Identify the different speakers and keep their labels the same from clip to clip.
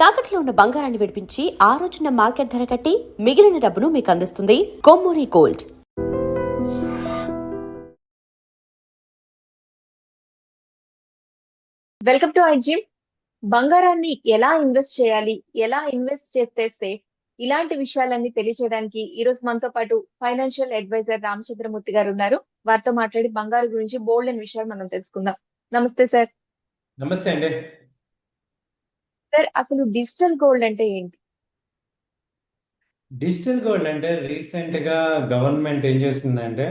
Speaker 1: తాకట్లో ఉన్న బంగారాన్ని విడిపించి ఆ రోజున మార్కెట్ ధర కట్టి మిగిలిన డబ్బును మీకు అందిస్తుంది కొమ్మూరి గోల్డ్.
Speaker 2: వెల్కమ్ టు ఐజిమ్. బంగారాన్ని ఎలా ఇన్వెస్ట్ చేయాలి, ఎలా ఇన్వెస్ట్ చేస్తే సేఫ్, ఇలాంటి విషయాలన్నీ తెలియజేయడానికి ఈ రోజు మనతో పాటు ఫైనాన్షియల్ అడ్వైజర్ రామచంద్రమూర్తి గారు ఉన్నారు. వారితో మాట్లాడి బంగారు గురించి బోల్డ్ అని విషయాలు మనం తెలుసుకుందాం. నమస్తే సార్.
Speaker 3: నమస్తే అండి.
Speaker 2: సార్, అసలు డిజిటల్ గోల్డ్ అంటే ఏంటి?
Speaker 3: డిజిటల్ గోల్డ్ అంటే రీసెంట్ గా గవర్నమెంట్ ఏం చేస్తుందంటే,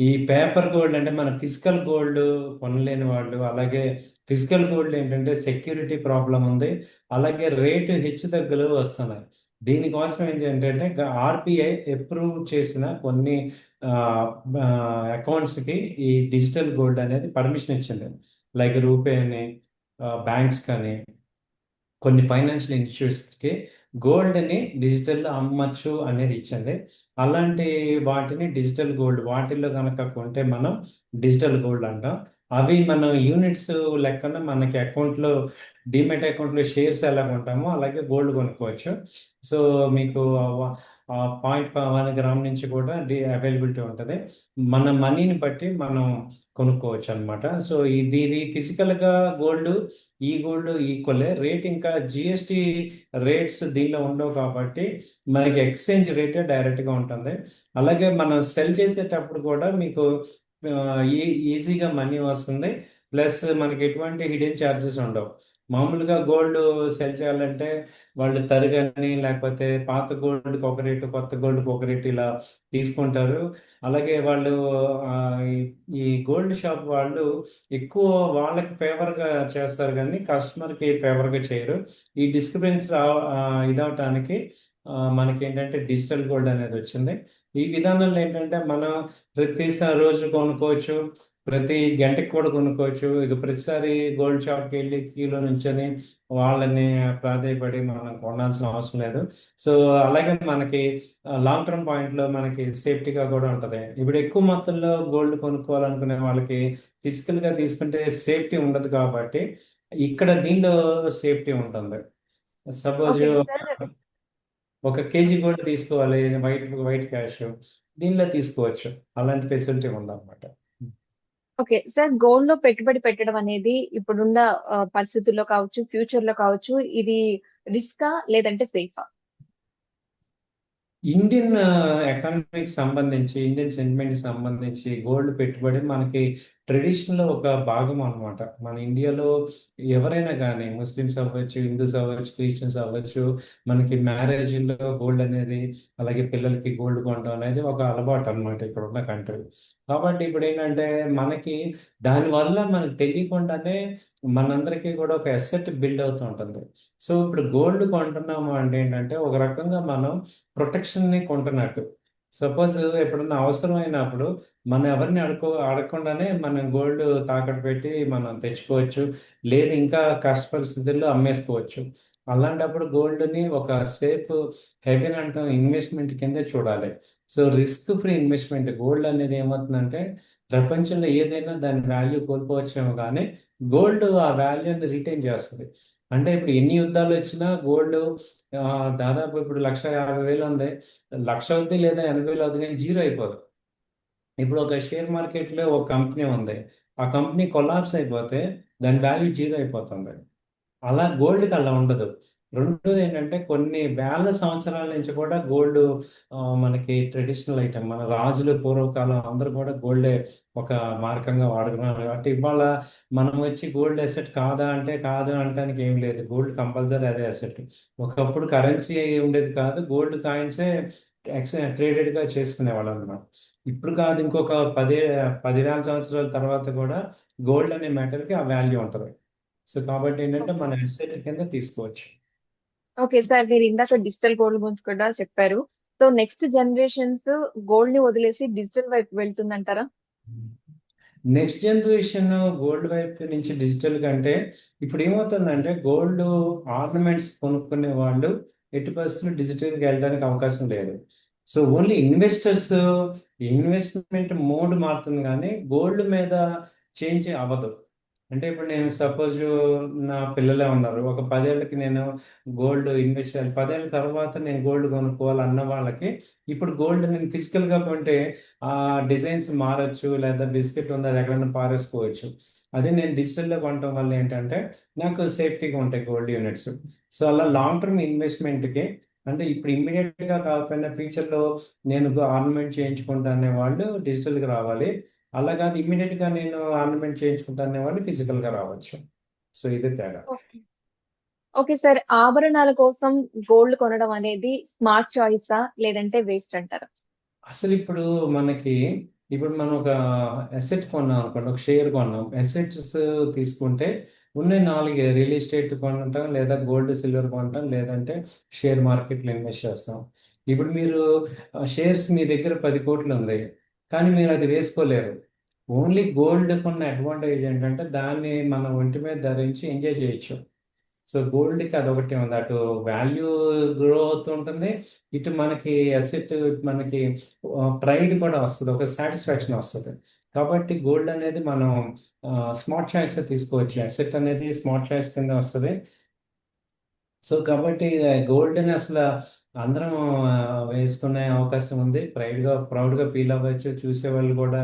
Speaker 3: ఈ పేపర్ గోల్డ్ అంటే మన ఫిజికల్ గోల్డ్ కొనలేని వాళ్ళు, అలాగే ఫిజికల్ గోల్డ్ ఏంటంటే సెక్యూరిటీ ప్రాబ్లం ఉంది, అలాగే రేటు హెచ్చు తగ్గులు వస్తున్నాయి. దీనికోసం ఏంటంటే ఆర్బిఐ అప్రూవ్ చేసిన కొన్ని అకౌంట్స్కి ఈ డిజిటల్ గోల్డ్ అనేది పర్మిషన్ ఇచ్చింది. లైక్ రూపే అని, బ్యాంక్స్ కానీ, కొన్ని ఫైనాన్షియల్ ఇన్స్టిట్యూట్స్కి గోల్డ్ని డిజిటల్లో అమ్మచ్చు అనేది ఇచ్చింది. అలాంటి వాటిని డిజిటల్ గోల్డ్, వాటిల్లో కనుక కొంటే మనం డిజిటల్ గోల్డ్ అంటాం. అవి మనం యూనిట్స్ లెక్కన మనకి అకౌంట్లో, డిమెట్ అకౌంట్లో షేర్స్ ఎలా కొంటామో అలాగే గోల్డ్ కొనుక్కోవచ్చు. సో మీకు 0.1 గ్రామ్ నుంచి కూడా అవైలబిలిటీ ఉంటుంది. మన మనీని బట్టి మనం కొనుక్కోవచ్చు అనమాట. సో ఇది ఫిజికల్గా గోల్డ్, ఈ గోల్డ్ ఈక్వలే రేట్. ఇంకా జిఎస్టి రేట్స్ దీనిలో ఉండవు కాబట్టి మనకి ఎక్స్చేంజ్ రేటే డైరెక్ట్గా ఉంటుంది. అలాగే మనం సెల్ చేసేటప్పుడు కూడా మీకు ఈజీగా మనీ వస్తుంది. ప్లస్ మనకి ఎటువంటి హిడెన్ ఛార్జెస్ ఉండవు. మామూలుగా గోల్డ్ సెల్ చేయాలంటే వాళ్ళు తరుగని, లేకపోతే పాత గోల్డ్కి ఒక రేటు, కొత్త గోల్డ్కి ఒక రేటు ఇలా తీసుకుంటారు. అలాగే వాళ్ళు ఈ గోల్డ్ షాప్ వాళ్ళు ఎక్కువ వాళ్ళకి ఫేవర్గా చేస్తారు కానీ కస్టమర్కి ఫేవర్గా చేయరు. ఈ డిస్క్రిపెన్సీ ఇదవటానికి మనకి ఏంటంటే డిజిటల్ గోల్డ్ అనేది వచ్చింది. ఈ విధానంలో ఏంటంటే మనం ప్రతి రోజు కొనుక్కోవచ్చు, ప్రతి గంటకి కూడా కొనుక్కోవచ్చు. ఇక ప్రతిసారి గోల్డ్ షాప్కి వెళ్ళి క్యూలో నుంచొని వాళ్ళని ప్రాధాయపడి మనం కొనాల్సిన అవసరం లేదు. సో అలాగే మనకి లాంగ్ టర్మ్ పాయింట్లో మనకి సేఫ్టీగా కూడా ఉంటుంది. ఇప్పుడు ఎక్కువ మొత్తంలో గోల్డ్ కొనుక్కోవాలనుకునే వాళ్ళకి ఫిజికల్గా తీసుకుంటే సేఫ్టీ ఉండదు కాబట్టి ఇక్కడ దీనిలో సేఫ్టీ ఉంటుంది. Suppose
Speaker 2: okay sir.
Speaker 3: ఒక కేజీ గోల్డ్ తీసుకోవాలి, వైట్ క్యాష్, దీనిలో తీసుకోవచ్చు. అలాంటి ఫెసిలిటీ ఉందన్నమాట.
Speaker 2: ఓకే సార్, గోల్డ్ లో పెట్టుబడి పెట్టడం అనేది ఇప్పుడున్న పరిస్థితుల్లో కావచ్చు, ఫ్యూచర్ లో కావచ్చు, ఇది రిస్కా లేదంటే సేఫా?
Speaker 3: ఇండియన్ ఎకానమీకి సంబంధించి, ఇండియన్ సెంటిమెంట్కి సంబంధించి గోల్డ్ పెట్టుబడి మనకి ట్రెడిషన్లో ఒక భాగం అనమాట. మన ఇండియాలో ఎవరైనా కానీ, ముస్లిమ్స్ అవ్వచ్చు, హిందూస్ అవ్వచ్చు, క్రిస్టియన్స్ అవ్వచ్చు, మనకి మ్యారేజ్లో గోల్డ్ అనేది, అలాగే పిల్లలకి గోల్డ్ కొనడం అనేది ఒక అలవాటు అనమాట ఇక్కడ ఉన్న కంట్రీ. కాబట్టి ఇప్పుడు ఏంటంటే మనకి దానివల్ల మనకు తెలియకుండానే మనందరికీ కూడా ఒక అసెట్ బిల్డ్ అవుతూ ఉంటుంది. సో ఇప్పుడు గోల్డ్ కొంటున్నాము అంటే ఏంటంటే ఒక రకంగా మనం ప్రొటెక్షన్ని కొంటున్నట్టు. సపోజ్ ఎప్పుడన్నా అవసరమైనప్పుడు మనం ఎవరిని అడగకుండానే మనం గోల్డ్ తాకట్టు పెట్టి మనం తెచ్చుకోవచ్చు, లేదు ఇంకా కష్ట పరిస్థితుల్లో అమ్మేసుకోవచ్చు. అలాంటప్పుడు గోల్డ్ని ఒక సేఫ్ హెవెన్ అంటాం, ఇన్వెస్ట్మెంట్ కిందే చూడాలి. So risk free investment gold అనేది ఏమవుతుందంటే, ప్రపంచంలో ఏదైనా దాని వాల్యూ కోల్పోవచ్చేమో కానీ గోల్డ్ ఆ వాల్యూని రిటైన్ చేస్తుంది. అంటే ఇప్పుడు ఎన్ని యుద్ధాలు వచ్చినా గోల్డ్ దాదాపు ఇప్పుడు 1,50,000 ఉంది, 1,00,000 అవుద్ది లేదా 80,000 అవుద్ది, కానీ జీరో అయిపోదు. ఇప్పుడు ఒక షేర్ మార్కెట్లో ఒక కంపెనీ ఉంది, ఆ కంపెనీ కొలాప్స్ అయిపోతే దాని వాల్యూ జీరో అయిపోతుంది. అలా గోల్డ్కి అలా ఉండదు. రెండోది ఏంటంటే కొన్ని వేల సంవత్సరాల నుంచి కూడా గోల్డ్ మనకి ట్రెడిషనల్ ఐటమ్. మన రాజులు పూర్వకాలం అందరూ కూడా గోల్డే ఒక మార్గంగా వాడుకున్నారు కాబట్టి ఇవాళ మనం వచ్చి గోల్డ్ అసెట్ కాదా అంటే కాదు అనడానికి ఏం లేదు. గోల్డ్ కంపల్సరీ అదే అసెట్. ఒకప్పుడు కరెన్సీ ఉండేది కాదు, గోల్డ్ కాయిన్సే ట్రేడెడ్గా చేసుకునేవాళ్ళు అనమాట. ఇప్పుడు కాదు, ఇంకొక 10,000 సంవత్సరాల తర్వాత కూడా గోల్డ్ అనే మ్యాటర్కి ఆ వాల్యూ ఉంటుంది. సో కాబట్టి ఏంటంటే మన అసెట్ కింద తీసుకోవచ్చు.
Speaker 2: ఓకే సార్, మీరు ఇందాక డిజిటల్ గోల్డ్ గురించి కూడా చెప్పారు. సో నెక్స్ట్ జనరేషన్స్ గోల్డ్ ని వదిలేసి డిజిటల్ వైపు వెళ్తుందంటారా?
Speaker 3: నెక్స్ట్ జనరేషన్ గోల్డ్ వైపు నుంచి డిజిటల్ కంటే ఇప్పుడు ఏమవుతుందంటే గోల్డ్ ఆర్నమెంట్స్ కొనుక్కునే వాళ్ళు ఎట్టి పరిస్థితుల్లో డిజిటల్కి వెళ్ళడానికి అవకాశం లేదు. So only investors investment mode మారుతుంది కానీ గోల్డ్ మీద చేంజ్ అవ్వదు. అంటే ఇప్పుడు నేను సపోజ్ నా పిల్లలే ఉన్నారు, ఒక 10 ఏళ్ళకి నేను గోల్డ్ ఇన్వెస్ట్ చేయాలి, 10 ఏళ్ళ తర్వాత నేను గోల్డ్ కొనుక్కోవాలి అన్న వాళ్ళకి ఇప్పుడు గోల్డ్ నేను ఫిజికల్గా కొంటే ఆ డిజైన్స్ మారచ్చు, లేదా బిస్కెట్ ఉంది అది ఎక్కడైనా పారేసుకోవచ్చు. అదే నేను డిజిటల్లో కొనటం వల్ల ఏంటంటే నాకు సేఫ్టీగా ఉంటాయి గోల్డ్ యూనిట్స్. సో అలా లాంగ్ టర్మ్ ఇన్వెస్ట్మెంట్కి, అంటే ఇప్పుడు ఇమ్మీడియట్గా కాకపోయినా ఫ్యూచర్లో నేను ఆర్నమెంట్ చేయించుకుంటా అనే వాళ్ళు డిజిటల్గా రావాలి. అలా కాదు ఇమ్మీడియట్ గా నేను ఆర్నమెంట్ చేయించుకుంటానే వాళ్ళు ఫిజికల్ గా రావచ్చు. సో ఇది తేడా.
Speaker 2: ఓకే. ఓకే సార్, ఆభరణాల కోసం గోల్డ్ కొనడం అనేది స్మార్ట్ చాయిసా లేదంటే వేస్ట్ అంటారా?
Speaker 3: అసలు ఇప్పుడు మనకి, ఇప్పుడు మనం ఒక అసెట్ కొన్నాం అనుకోండి, ఒక షేర్ కొన్నాం, అసెట్స్ తీసుకుంటే ఉన్న 4 రియల్ ఎస్టేట్ కొనటం, లేదా గోల్డ్ సిల్వర్ కొనటం, లేదంటే షేర్ మార్కెట్లో ఇన్వెస్ట్ చేస్తాం. ఇప్పుడు మీరు షేర్స్ మీ దగ్గర 10 కోట్లు ఉంది, కానీ మీరు అది వేసుకోలేరు. ఓన్లీ గోల్డ్ కొన్న అడ్వాంటేజ్ ఏంటంటే దాన్ని మన ఒంటి మీద ధరించి ఎంజాయ్ చేయొచ్చు. సో గోల్డ్కి అదొకటి ఉంది, అటు వాల్యూ గ్రో అవుతుంటుంది, ఇటు మనకి అసెట్, మనకి ప్రైడ్ కూడా వస్తుంది, ఒక సాటిస్ఫాక్షన్ వస్తుంది. కాబట్టి గోల్డ్ అనేది మనం స్మార్ట్ చాయిస్ తీసుకోవచ్చు, అసెట్ అనేది స్మార్ట్ చాయిస్ కింద వస్తుంది. సో కాబట్టి గోల్డ్ని అసలు అందరం వేసుకునే అవకాశం ఉంది, ప్రౌడ్గా ఫీల్ అవ్వచ్చు, చూసేవాళ్ళు కూడా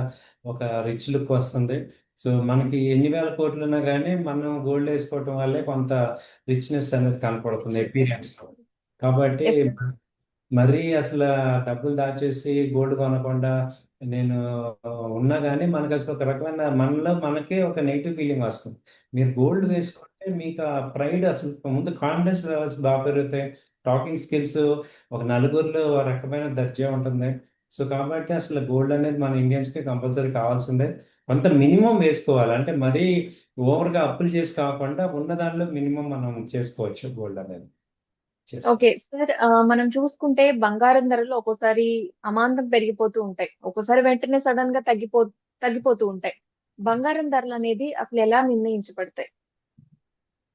Speaker 3: ఒక రిచ్ లుక్ వస్తుంది. సో మనకి ఎన్ని వేల కోట్లు ఉన్నా కానీ మనం గోల్డ్ వేసుకోవటం వల్లే కొంత రిచ్నెస్ అనేది కనపడుతుంది అపీరియన్స్. కాబట్టి
Speaker 2: ఎస్ సార్.
Speaker 3: మరీ అసలు డబ్బులు దాచేసి గోల్డ్ కొనకుండా నేను ఉన్నా కానీ మనకు అసలు ఒక రకమైన మనలో మనకే ఒక నెగిటివ్ ఫీలింగ్ వస్తుంది. మీరు గోల్డ్ వేసుకుంటే మీకు ఆ ప్రైడ్, అసలు ముందు కాన్ఫిడెన్స్ లెవెల్స్ బాగా పెరుగుతాయి, టాకింగ్ స్కిల్స్, ఒక నలుగురిలో ఒక రకమైన దర్జా ఉంటుంది. సో కాబట్టి అసలు గోల్డ్ అనేది మన ఇండియన్స్కి కంపల్సరీ కావాల్సిందే. కొంత మినిమం వేసుకోవాలి, అంటే మరీ ఓవర్గా అప్పులు చేసి కాకుండా ఉన్న దానిలో మినిమం మనం చేసుకోవచ్చు గోల్డ్ అనేది
Speaker 2: ఓకే
Speaker 3: చేసుకోవచ్చు.
Speaker 2: సార్, మనం చూసుకుంటే బంగారం ధరలు ఒక్కోసారి అమాంతం పెరిగిపోతూ ఉంటాయి, ఒక్కోసారి వెంటనే సడన్ గా తగ్గిపోతూ ఉంటాయి. బంగారం ధరలు అనేది అసలు ఎలా నిర్ణయించబడతాయి?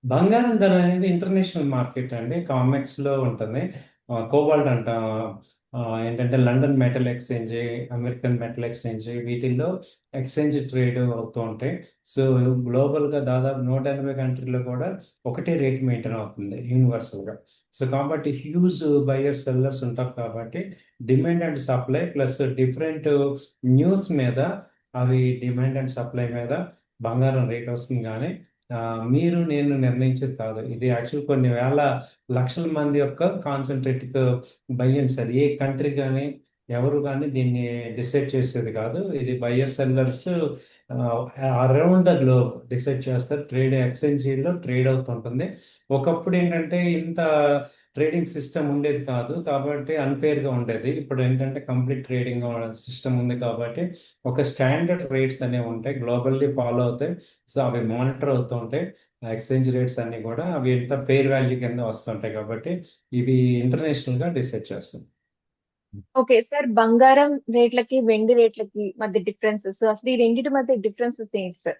Speaker 3: బంగారం ధర అనేది ఇంటర్నేషనల్ మార్కెట్ అండి, కామెక్స్ లో ఉంటుంది. కోబాల్ట్ అంటాం, ఏంటంటే London metal exchange, American metal exchange, వీటిల్లో ఎక్స్చేంజ్ ట్రేడ్ అవుతూ ఉంటాయి. సో గ్లోబల్ గా దాదాపు 180 కంట్రీలో కూడా ఒకటే రేట్ మెయింటైన్ అవుతుంది యూనివర్సల్ గా. సో కాబట్టి హ్యూజ్ బయర్స్ సెల్లర్స్ ఉంటారు, కాబట్టి demand and supply plus different news మీద, అవి డిమాండ్ అండ్ సప్లై మీద బంగారం రేట్ వస్తుంది. కానీ ఆ, మీరు నేను నిర్ణయించేది కాదు, ఇది యాక్చువల్ కొన్ని వేల లక్షల మంది యొక్క కాన్సన్ట్రేటెడ్ బయ్యర్స్. అది ఏ కంట్రీ కానీ ఎవరు కానీ దీన్ని డిసైడ్ చేసేది కాదు, ఇది buyer sellers around the globe decide చేస్తారు. ట్రేడ్ ఎక్స్చేంజీలో ట్రేడ్ అవుతుంటుంది. ఒకప్పుడు ఏంటంటే ఇంత ట్రేడింగ్ సిస్టమ్ ఉండేది కాదు, కాబట్టి అన్ఫేర్గా ఉండేది. ఇప్పుడు ఏంటంటే కంప్లీట్ ట్రేడింగ్ సిస్టమ్ ఉంది, కాబట్టి ఒక స్టాండర్డ్ రేట్స్ అనేవి ఉంటాయి, గ్లోబల్లీ ఫాలో అవుతాయి. సో అవి మానిటర్ అవుతూ ఉంటాయి. ఎక్స్చేంజ్ రేట్స్ అన్ని కూడా అవి ఎంత ఫెయిర్ వాల్యూ కింద వస్తుంటాయి, కాబట్టి ఇవి ఇంటర్నేషనల్గా డిసైడ్ చేస్తాయి.
Speaker 2: ఓకే సార్, బంగారం రేట్లకి వెండి రేట్లకి మధ్య డిఫరెన్సెస్, అసలు ఈ రెండింటి మధ్య డిఫరెన్సెస్ ఏంటి సార్?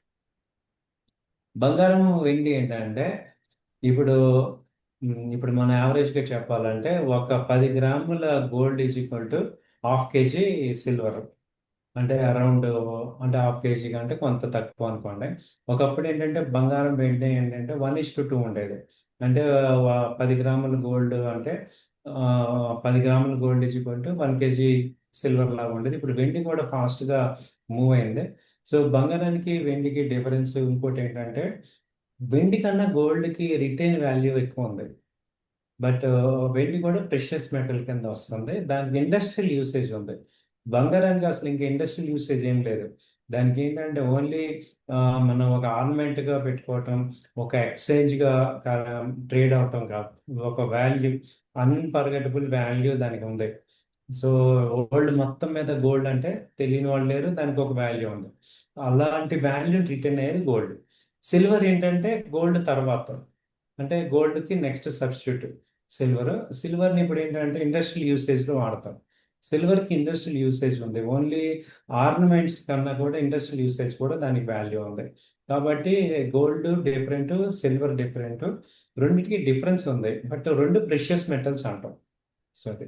Speaker 3: బంగారం వెండి ఏంటంటే ఇప్పుడు ఇప్పుడు మన యావరేజ్గా చెప్పాలంటే ఒక 10 గ్రాముల gold is equal to half KG silver. అంటే అరౌండ్, అంటే హాఫ్ కేజీ కంటే కొంత తక్కువ అనుకోండి. ఒకప్పుడు ఏంటంటే బంగారం వెండి ఏంటంటే 1:2 ఉండేది. అంటే 10 గ్రాముల గోల్డ్ అంటే 10 గ్రాముల gold is equal to 1 KG silver లాగా ఉండేది. ఇప్పుడు వెండి కూడా ఫాస్ట్గా మూవ్ అయింది. సో బంగారానికి వెండికి డిఫరెన్స్ ఇంకోటి ఏంటంటే, వెండి కన్నా గోల్డ్కి రిటైన్ వాల్యూ ఎక్కువ ఉంది. బట్ వెండి కూడా ప్రెషియస్ మెటల్ కింద వస్తుంది, దానికి ఇండస్ట్రియల్ యూసేజ్ ఉంది. బంగారానికి అసలు ఇంకా ఇండస్ట్రియల్ యూసేజ్ ఏం లేదు. దానికి ఏంటంటే ఓన్లీ మనం ఒక ఆర్నమెంట్గా పెట్టుకోవటం, ఒక ఎక్స్చేంజ్గా ట్రేడ్ అవటం కాదు, ఒక వాల్యూ, అన్ఫర్గెటబుల్ వాల్యూ దానికి ఉంది. సో వరల్డ్ మొత్తం మీద గోల్డ్ అంటే తెలియని వాళ్ళు లేరు, దానికి ఒక వాల్యూ ఉంది. అలాంటి వాల్యూ రిటర్న్ అయ్యేది గోల్డ్. సిల్వర్ ఏంటంటే గోల్డ్ తర్వాత, అంటే గోల్డ్కి నెక్స్ట్ సబ్స్టిట్యూట్ సిల్వర్. సిల్వర్ని ఇప్పుడు ఏంటంటే ఇండస్ట్రియల్ యూసేజ్లో వాడతాం. సిల్వర్కి ఇండస్ట్రియల్ యూసేజ్ ఉంది, ఓన్లీ ఆర్నమెంట్స్ కన్నా కూడా ఇండస్ట్రియల్ యూసేజ్ కూడా దానికి వాల్యూ ఉంది. కాబట్టి గోల్డ్ డిఫరెంట్, సిల్వర్ డిఫరెంట్, రెండింటికి డిఫరెన్స్ ఉంది, బట్ రెండు ప్రెషియస్ మెటల్స్ అంటాం. సో అది.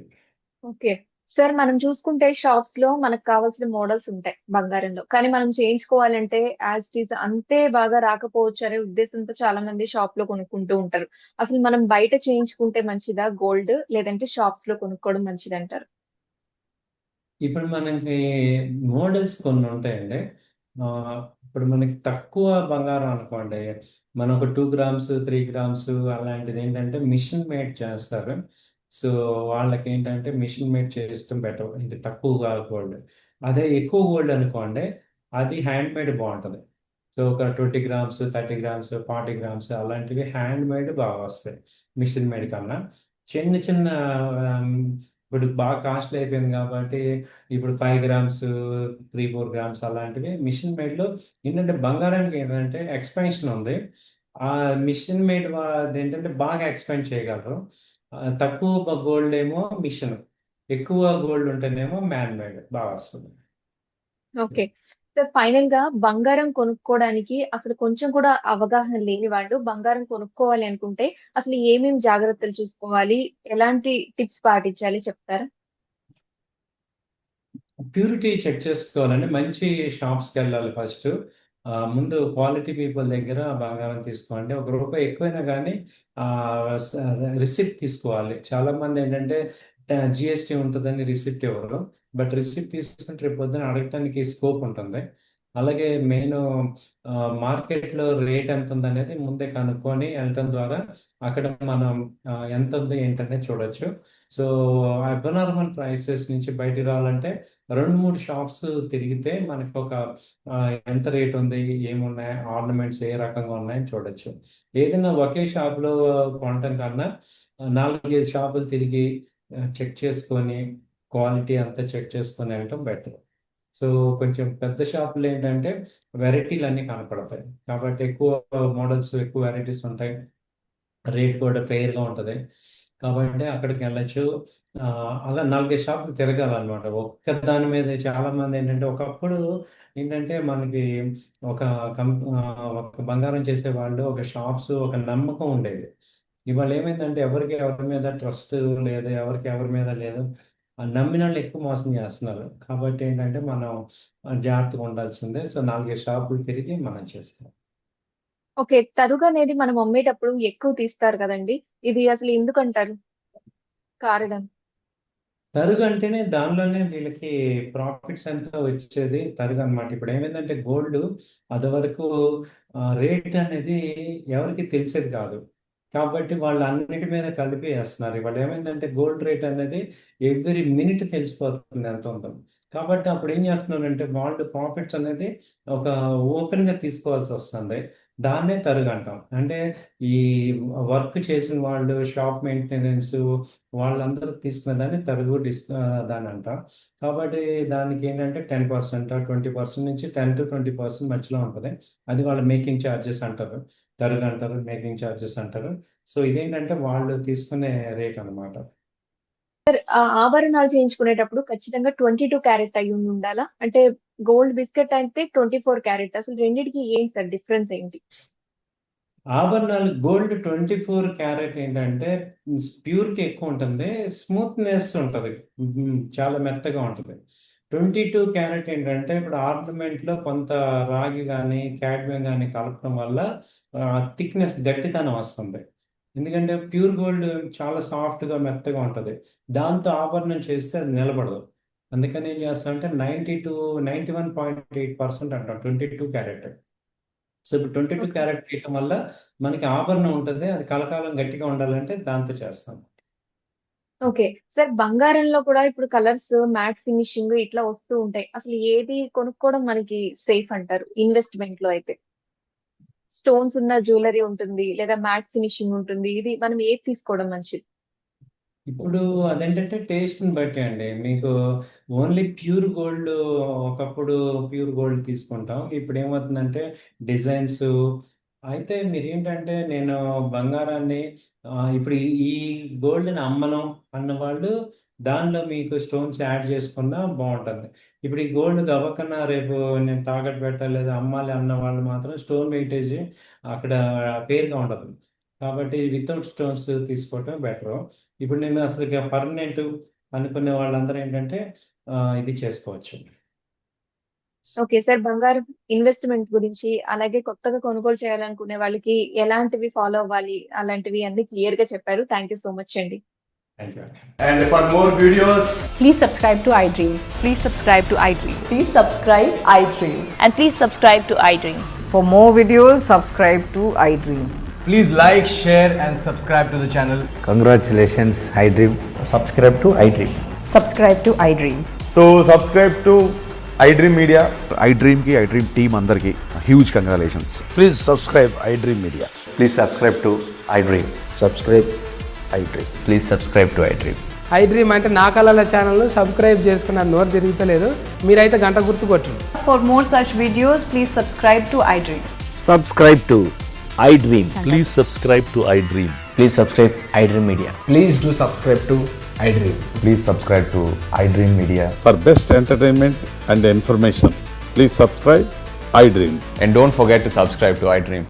Speaker 2: ఓకే సార్ మనం చూసుకుంటే షాప్స్ లో మనకు కావాల్సిన మోడల్స్ ఉంటాయి బంగారంలో. కానీ మనం చేయించుకోవాలంటే యాజ్ ఇట్ ఈస్ అంతే బాగా రాకపోవచ్చు అనే ఉద్దేశంతో చాలా మంది షాప్ లో కొనుక్కుంటూ ఉంటారు. అసలు మనం బయట చేయించుకుంటే మంచిదా గోల్డ్, లేదంటే షాప్స్ లో కొనుక్కోవడం మంచిదంటారు?
Speaker 3: ఇప్పుడు మనకి మోడల్స్ కొన్ని ఉంటాయండి. ఆ, ఇప్పుడు మనకి తక్కువ బంగారం అనుకోండి, మనం ఒక 2 గ్రామ్స్ 3 గ్రామ్స్ అలాంటిది ఏంటంటే మిషన్ మేడ్ చేస్తారు. సో వాళ్ళకి ఏంటంటే మిషన్ మేడ్ చేయడం బెటర్, ఇది తక్కువ గోల్డ్. అదే ఎక్కువ గోల్డ్ అనుకోండి, అది హ్యాండ్ మేడ్ బాగుంటుంది. సో ఒక 20 గ్రామ్స్ 30 గ్రామ్స్ 40 గ్రామ్స్ అలాంటివి హ్యాండ్ మేడ్ బాగా వస్తాయి మిషన్ మేడ్ కన్నా. చిన్న చిన్న ఆమ్, ఇప్పుడు బాగా కాస్ట్లీ అయిపోయింది కాబట్టి ఇప్పుడు 5 గ్రామ్స్ 3 4 గ్రామ్స్ అలాంటివి మిషన్ మేడ్లో ఏంటంటే బంగారానికి ఏంటంటే ఎక్స్పాన్షన్ ఉంది. ఆ మిషన్ మేడ్ ఏంటంటే బాగా ఎక్స్పాండ్ చేయగలరు. తక్కువ గోల్డ్ ఏమో మిషన్, ఎక్కువ గోల్డ్ ఉంటేనేమో మ్యాన్ మేడ్ బాగా వస్తుంది.
Speaker 2: ఓకే. సార్ ఫైనల్ గా బంగారం కొనుక్కోవడానికి అసలు కొంచెం కూడా అవగాహన లేని వాళ్ళు బంగారం కొనుక్కోవాలి అనుకుంటే అసలు ఏమేం జాగ్రత్తలు చూసుకోవాలి? ఎలాంటి టిప్స్ పాటించాలి చెప్తారా?
Speaker 3: ప్యూరిటీ చెక్ చేసుకోవాలండి. మంచి షాప్స్కి వెళ్ళాలి ఫస్ట్. ముందు క్వాలిటీ పీపుల్ దగ్గర బంగారం తీసుకోండి. ₹1 ఎక్కువైనా కానీ రిసిప్ట్ తీసుకోవాలి. చాలా మంది ఏంటంటే జిఎస్టీ ఉంటుందని రిసిప్ట్ ఇవ్వరు. బట్ రిసిప్ట్ తీసుకుంటే రేపు పొద్దున అడగటానికి స్కోప్ ఉంటుంది. అలాగే మెయిన్ మార్కెట్లో రేట్ ఎంత ఉందనేది ముందే కనుక్కొని వెళ్ళటం ద్వారా అక్కడ మనం ఎంత ఉంది ఏంటనేది చూడొచ్చు. సో అబ్నార్మల్ ప్రైసెస్ నుంచి బయటికి రావాలంటే 2 3 షాప్స్ తిరిగితే మనకు ఒక ఆ, ఎంత రేట్ ఉంది, ఏమున్నాయి, ఆర్నమెంట్స్ ఏ రకంగా ఉన్నాయని చూడొచ్చు. ఏదైనా ఒకే షాప్లో కొనటం కన్నా 4 5 షాపులు తిరిగి చెక్ చేసుకొని క్వాలిటీ అంతా చెక్ చేసుకొని వెళ్ళటం బెటర్. సో కొంచెం పెద్ద షాపులు ఏంటంటే వెరైటీలు అన్నీ కనపడతాయి కాబట్టి ఎక్కువ మోడల్స్ ఎక్కువ వెరైటీస్ ఉంటాయి, రేట్ కూడా ఫెయిర్గా ఉంటుంది కాబట్టి అక్కడికి వెళ్ళచ్చు. ఆ, అలా 4 5 షాపులు తిరగాలన్నమాట ఒక్క దాని మీద. చాలా మంది ఏంటంటే ఒకప్పుడు ఏంటంటే మనకి ఒక ఒక బంగారం చేసే వాళ్ళు ఒక షాప్స్ ఒక నమ్మకం ఉండేది. ఇవాళ ఏమైందంటే ఎవరికి ఎవరి మీద ట్రస్ట్ లేదు, ఎవరికి ఎవరి మీద లేదు. ఆ నమ్మిన వాళ్ళు ఎక్కువ మోసం చేస్తున్నారు కాబట్టి ఏంటంటే మనం జాగ్రత్తగా ఉండాల్సిందే. సో 4 5 షాపులు తిరిగి మనం చేస్తాం.
Speaker 2: ఓకే. తరుగు అనేది మనం అమ్మేటప్పుడు ఎక్కువ తీస్తారు కదండీ! ఇది అసలు ఎందుకంటారు? కారణం?
Speaker 3: తరుగు అంటేనే దానిలోనే వీళ్ళకి ప్రాఫిట్స్ ఎంతో వచ్చేది తరుగు అనమాట. ఇప్పుడు ఏమైందంటే గోల్డ్ అదివరకు రేట్ అనేది ఎవరికి తెలిసేది కాదు. కాబట్టి వాళ్ళు అన్నిటి మీద కలిపి వేస్తున్నారు. ఇవాళ ఏమైందంటే గోల్డ్ రేట్ అనేది ఎవ్రీ మినిట్ తెలిసిపోతుంది ఎంత ఉందో. కాబట్టి అప్పుడు ఏం చేస్తున్నారంటే వాళ్ళు ప్రాఫిట్స్ అనేది ఒక ఓపెన్గా తీసుకోవాల్సి వస్తుంది. దాన్నే తరుగు అంటాం. అంటే ఈ వర్క్ చేసిన వాళ్ళు షాప్ మెయింటెనెన్స్ వాళ్ళందరూ తీసుకున్న దాన్ని తరుగు దాని అంటాం. కాబట్టి దానికి ఏంటంటే 10% 20% నుంచి 10 to 20% మధ్యలో ఉంటుంది. అది వాళ్ళ మేకింగ్ ఛార్జెస్ అంటారు, తరుగు అంటారు, మేకింగ్ ఛార్జెస్ అంటారు. సో ఇదేంటంటే వాళ్ళు తీసుకునే రేట్ అనమాట.
Speaker 2: ఆభరణాలు చేయించుకునేటప్పుడు ఖచ్చితంగా 22 క్యారెట్ అయ్యుండి ఉండాలా? అంటే గోల్డ్ బిస్కెట్ అయితే 24 క్యారెట్. అసలు రెండిటికి ఏంటి సార్ డిఫరెన్స్ ఏంటి?
Speaker 3: ఆభరణాలు గోల్డ్ 24 క్యారెట్ ఏంటంటే ప్యూరిటీ ఎక్కువ ఉంటుంది, స్మూత్నెస్ ఉంటుంది, చాలా మెత్తగా ఉంటుంది. 22 క్యారెట్ ఏంటంటే ఇప్పుడు ఆర్నమెంట్లో కొంత రాగి కానీ క్యాడ్మియం కానీ కలపడం వల్ల థిక్నెస్ గట్టితనం వస్తుంది. ఎందుకంటే ప్యూర్ గోల్డ్ చాలా సాఫ్ట్గా మెత్తగా ఉంటుంది, దాంతో ఆభరణం చేస్తే అది నిలబడదు. అందుకని ఏం చేస్తామంటే 91.8% అంటాం 22 క్యారెట్. సో ఇప్పుడు 22
Speaker 2: ఓకే.
Speaker 3: క్యారెట్ తీయటం వల్ల మనకి ఆభరణం ఉంటుంది, అది కలకాలం గట్టిగా ఉండాలంటే దాంతో చేస్తాం.
Speaker 2: ఓకే. సార్ బంగారంలో కూడా ఇప్పుడు కలర్స్, మ్యాట్ ఫినిషింగ్ ఇట్లా వస్తూ ఉంటాయి. అసలు ఏది కొనుక్కోవడం మనకి సేఫ్ అంటారు ఇన్వెస్ట్‌మెంట్‌లో అయితే? స్టోన్స్ ఉన్న జ్యువెల్లరీ ఉంటుంది. లేదా మ్యాట్ ఫినిషింగ్ ఉంటుంది. ఇది మనం ఏది తీసుకోవడం మంచిది?
Speaker 3: ఇప్పుడు అదేంటంటే టేస్ట్ని బట్టి అండి. మీకు ఓన్లీ ప్యూర్ గోల్డ్ ఒకప్పుడు ప్యూర్ గోల్డ్ తీసుకుంటాం. ఇప్పుడు ఏమవుతుందంటే డిజైన్స్. అయితే మీరు ఏంటంటే నేను బంగారాన్ని ఇప్పుడు ఈ గోల్డ్ని అమ్మను అన్న వాళ్ళు దానిలో మీకు స్టోన్స్ యాడ్ చేసుకున్నా బాగుంటుంది. ఇప్పుడు ఈ గోల్డ్ గవ్వకన్నా రేపు నేను తాకట్టు పెట్టాలి లేదా అమ్మాలి అన్న వాళ్ళు మాత్రం స్టోన్ వెయిటేజ్ అక్కడ పేరుగా ఉండదు. కాబట్టి వితౌట్ స్టోన్స్ తీసుకోవటం బెటర్. ఇప్పుడు నేను అసలు పర్మనెంట్ అనుకునే వాళ్ళందరూ ఏంటంటే ఇది చేసుకోవచ్చు.
Speaker 2: Okay sir. బంగారం ఇన్వెస్ట్‌మెంట్ గురించి, అలాగే కొత్తగా కొనుగోలు చేయాలనుకునే వాళ్ళకి ఎలాంటివి ఫాలో అవ్వాలి? అలాంటివి అన్నీ క్లియర్‌గా చెప్పారు. థాంక్ యూ సో మచ్ అండి.
Speaker 3: థ్యాంక్ యూ అండి.
Speaker 4: And for more videos,
Speaker 5: Please subscribe to iDream.
Speaker 6: Please subscribe to iDream.
Speaker 5: Please subscribe iDreams.
Speaker 6: And please subscribe to iDream.
Speaker 5: For more videos, subscribe to iDream.
Speaker 4: please like, share, and subscribe to the channel.
Speaker 7: Congratulations, iDream.
Speaker 8: subscribe to iDream.
Speaker 5: Subscribe to iDream.
Speaker 4: So subscribe to iDream Media.
Speaker 9: iDream team andarki huge congratulations.
Speaker 7: Please subscribe iDream Media.
Speaker 8: Please subscribe to iDream.
Speaker 7: Subscribe iDream.
Speaker 8: Please subscribe to iDream.
Speaker 10: iDream అంటే నా కళల ఛానల్ను subscribe చేసుకున్న నోరు తిరుగుతలేదు, మీరైతే గంట గుర్తు కొట్టండి.
Speaker 5: For more such videos, please subscribe to iDream.
Speaker 8: Subscribe to iDream.
Speaker 11: Please subscribe to iDream.
Speaker 8: Please subscribe iDream Media.
Speaker 4: Please do subscribe to iDream.
Speaker 8: Please subscribe to iDream Media.
Speaker 9: For best entertainment and information, please subscribe iDream.
Speaker 8: And don't forget to subscribe to iDream.